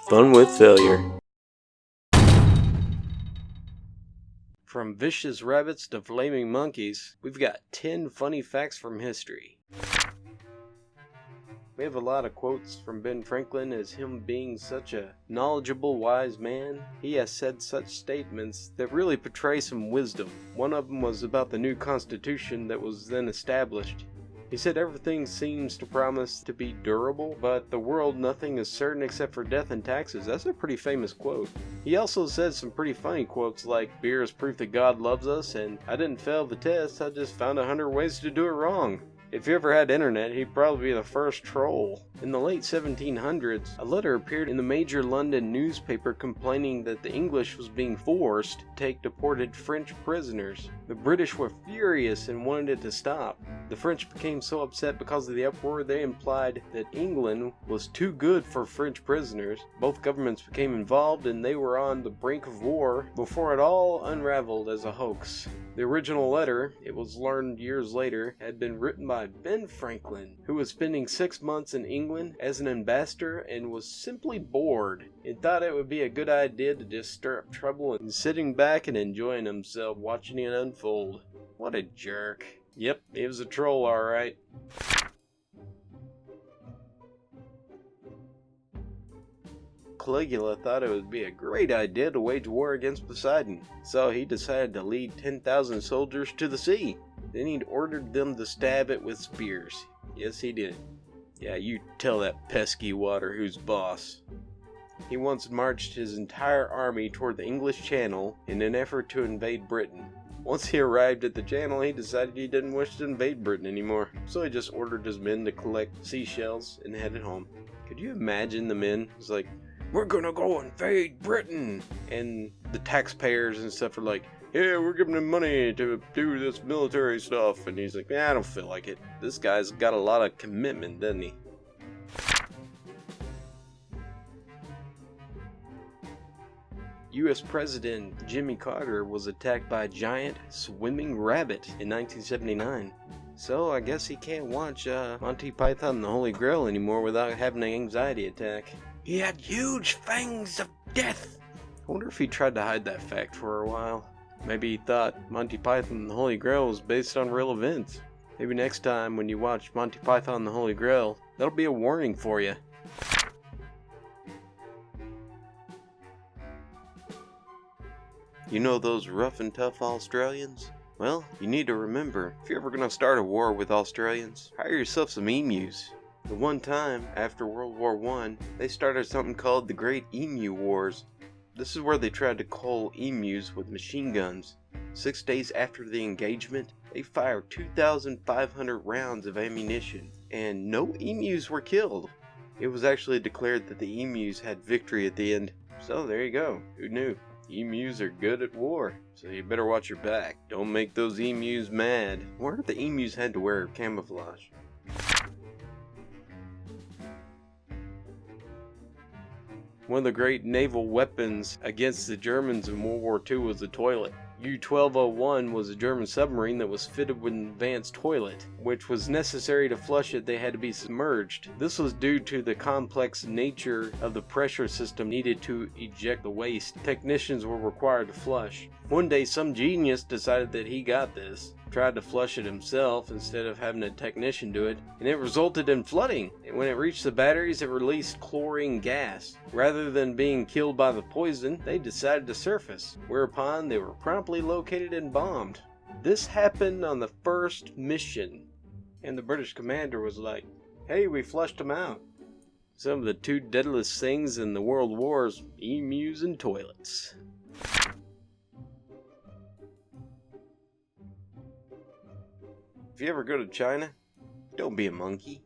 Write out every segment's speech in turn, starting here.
Fun with failure. From vicious rabbits to flaming monkeys, we've got 10 funny facts from history. We have a lot of quotes from Ben Franklin as him being such a knowledgeable, wise man. He has said such statements that really portray some wisdom. One of them was about the new Constitution that was then established. He said everything seems to promise to be durable, but the world nothing is certain except for death and taxes. That's a pretty famous quote. He also said some pretty funny quotes like, beer is proof that God loves us, and I didn't fail the test, I just found 100 ways to do it wrong. If you ever had internet, he'd probably be the first troll. In the late 1700s, a letter appeared in the major London newspaper complaining that the English was being forced to take deported French prisoners. The British were furious and wanted it to stop. The French became so upset because of the uproar they implied that England was too good for French prisoners. Both governments became involved and they were on the brink of war before it all unraveled as a hoax. The original letter, it was learned years later, had been written by Ben Franklin, who was spending 6 months in England as an ambassador and was simply bored and thought it would be a good idea to just stir up trouble and sitting back and enjoying himself watching it unfold. What a jerk. Yep, he was a troll, alright. Caligula thought it would be a great idea to wage war against Poseidon, so he decided to lead 10,000 soldiers to the sea. Then he'd ordered them to stab it with spears. Yes, he did. Yeah, you tell that pesky water who's boss. He once marched his entire army toward the English Channel in an effort to invade Britain. Once he arrived at the channel, he decided he didn't wish to invade Britain anymore, so he just ordered his men to collect seashells and headed home. Could you imagine the men? It's like, we're gonna go invade Britain! And the taxpayers and stuff are like, yeah, we're giving him money to do this military stuff. And he's like, yeah, I don't feel like it. This guy's got a lot of commitment, doesn't he? U.S. President Jimmy Carter was attacked by a giant swimming rabbit in 1979. So I guess he can't watch Monty Python and the Holy Grail anymore without having an anxiety attack. He had huge fangs of death. I wonder if he tried to hide that fact for a while. Maybe he thought Monty Python and the Holy Grail was based on real events. Maybe next time when you watch Monty Python and the Holy Grail, that'll be a warning for you. You know those rough and tough Australians? Well, you need to remember, if you're ever going to start a war with Australians, hire yourself some emus. The one time, after World War I, they started something called the Great Emu Wars. This is where they tried to cull emus with machine guns. 6 days after the engagement, they fired 2,500 rounds of ammunition, and no emus were killed. It was actually declared that the emus had victory at the end. So there you go, who knew? Emus are good at war, so you better watch your back. Don't make those emus mad. I wonder if the emus had to wear camouflage. One of the great naval weapons against the Germans in World War II was the toilet. U-1201 was a German submarine that was fitted with an advanced toilet, which was necessary to flush it. They had to be submerged. This was due to the complex nature of the pressure system needed to eject the waste. Technicians were required to flush. One day some genius decided that he got this, tried to flush it himself instead of having a technician do it, and it resulted in flooding. And when it reached the batteries, it released chlorine gas. Rather than being killed by the poison, they decided to surface, whereupon they were promptly located and bombed. This happened on the first mission, and the British commander was like, hey, we flushed them out. Some of the two deadliest things in the world wars, emus and toilets. If you ever go to China, don't be a monkey.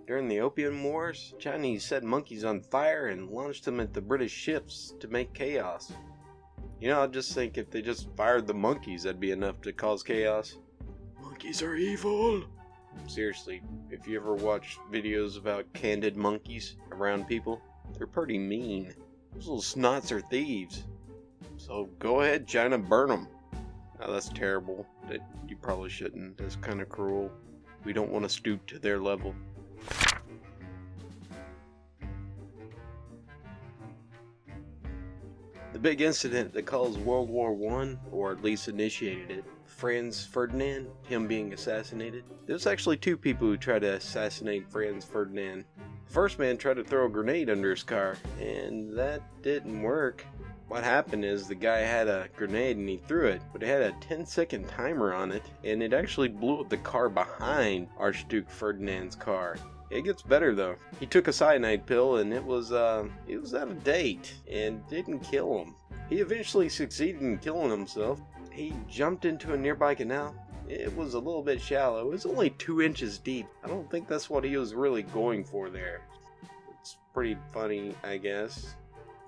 During the Opium Wars, Chinese set monkeys on fire and launched them at the British ships to make chaos. You know, I just think if they just fired the monkeys, that'd be enough to cause chaos. Monkeys are evil! Seriously, if you ever watch videos about candid monkeys around people, they're pretty mean. Those little snots are thieves. So go ahead, China, burn them. Oh, that's terrible. You probably shouldn't. That's kind of cruel. We don't want to stoop to their level. The big incident that caused World War I, or at least initiated it, Franz Ferdinand, him being assassinated. There's actually two people who tried to assassinate Franz Ferdinand. The first man tried to throw a grenade under his car, and that didn't work. What happened is the guy had a grenade and he threw it, but it had a 10-second timer on it, and it actually blew up the car behind Archduke Ferdinand's car. It gets better though. He took a cyanide pill and it was out of date and didn't kill him. He eventually succeeded in killing himself. He jumped into a nearby canal. It was a little bit shallow. It was only 2 inches deep. I don't think that's what he was really going for there. It's pretty funny, I guess.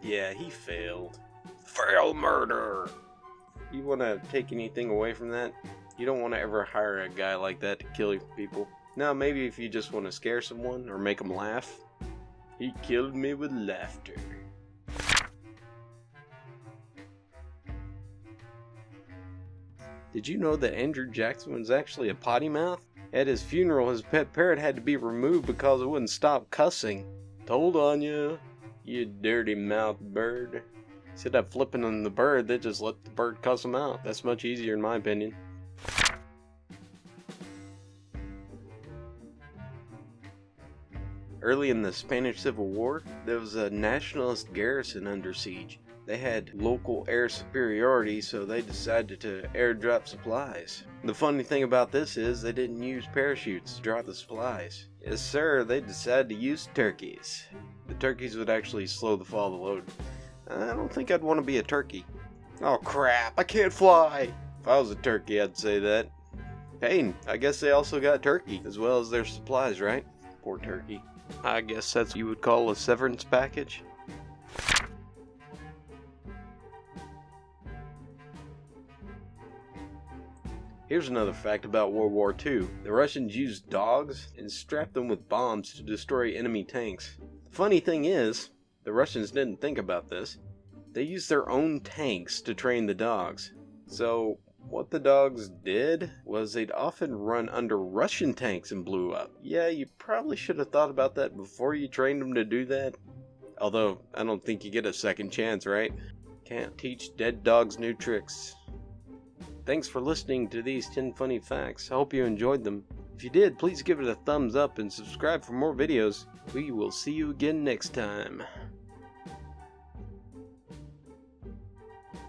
Yeah, he failed. Fail murder! You want to take anything away from that? You don't want to ever hire a guy like that to kill people. Now, maybe if you just want to scare someone or make them laugh. He killed me with laughter. Did you know that Andrew Jackson was actually a potty mouth? At his funeral, his pet parrot had to be removed because it wouldn't stop cussing. Told on you, you dirty mouth bird. Instead of flipping on the bird, they just let the bird cuss him out. That's much easier in my opinion. Early in the Spanish Civil War, there was a nationalist garrison under siege. They had local air superiority, so they decided to airdrop supplies. The funny thing about this is they didn't use parachutes to drop the supplies. Yes sir, they decided to use turkeys. The turkeys would actually slow the fall of the load. I don't think I'd want to be a turkey. Oh crap, I can't fly! If I was a turkey, I'd say that. Hey, I guess they also got turkey, as well as their supplies, right? Poor turkey. I guess that's what you would call a severance package. Here's another fact about World War II. The Russians used dogs and strapped them with bombs to destroy enemy tanks. The funny thing is, the Russians didn't think about this. They used their own tanks to train the dogs. So what the dogs did was they'd often run under Russian tanks and blew up. Yeah, you probably should have thought about that before you trained them to do that. Although, I don't think you get a second chance, right? Can't teach dead dogs new tricks. Thanks for listening to these 10 funny facts. I hope you enjoyed them. If you did, please give it a thumbs up and subscribe for more videos. We will see you again next time.